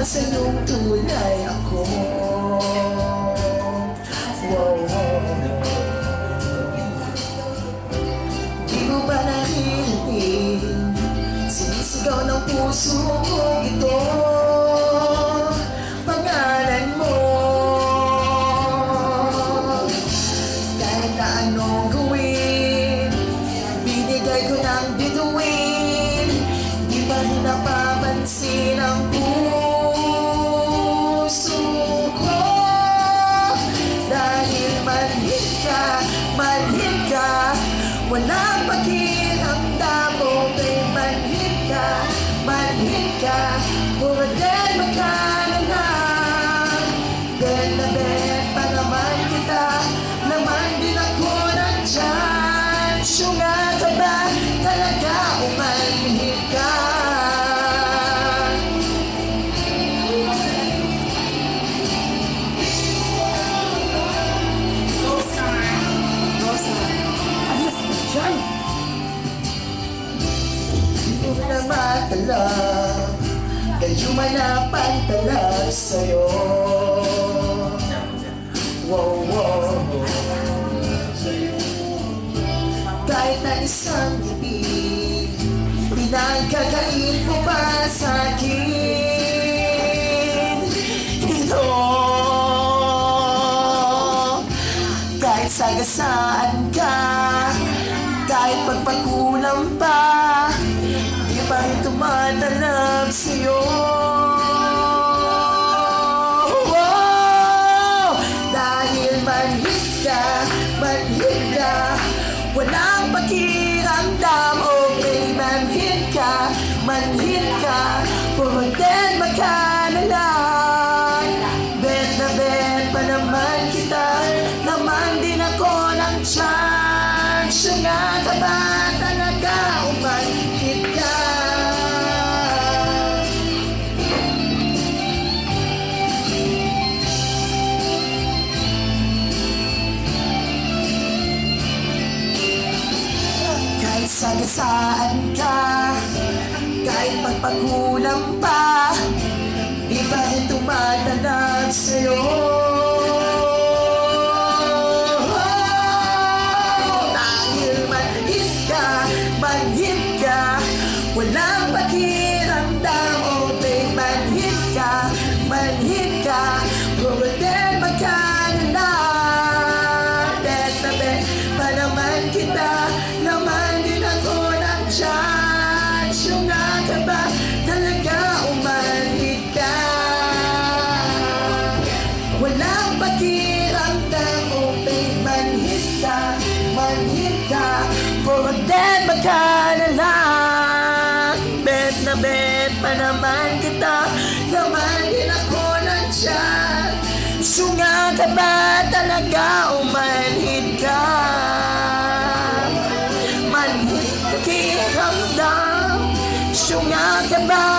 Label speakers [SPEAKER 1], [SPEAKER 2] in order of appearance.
[SPEAKER 1] sa iyong tunay ako. Di mo ba narinig sinisigaw ng puso ko ito? Pangalan mo. Kahit na anong gawin, binigay ko ng bituin, di pa rin napapansin ang puso ko. Dahil manhid ka, walang pakiramdam mo, babe. Manhid ka, pura din magkanalang. Ben na ben pa naman kita, naman din ako nandyan. Syunga ka ba talaga o manhid ka? Na matalag, kayo man napantalag sa'yo. Kahit na isang gabi, pinagkakain mo pa sa'kin ito. Kahit sagasaan ka, kahit pagpakulang pa, di pa rin tumatalab sa'yo. Dahil manhid ka, walang pakiramdam. Okay, manhid ka, puro din magkanalang. Bet na bet pa naman kita, naman din ako ng tiyan. Syunga ka ba talaga o manhid ka? Kahit sagasaan ka, kahit pagpagulang pa, di pa rin tumatalab sa'yo. Dahil manhid ka, walang pakiramdam. Oh babe, manhid ka, puro din magkanalang. Bet na bet pa naman kita, naman din ako nandyan. Syunga ka ba talaga o manhid ka? Walang pakiramdam. Oh babe, manhid ka, puro din magkanalang. Bet na bet pa naman kita, naman din ako nandyan. Syunga ka ba talaga o manhid ka? Manhid ka, kiramdam. Syunga ka ba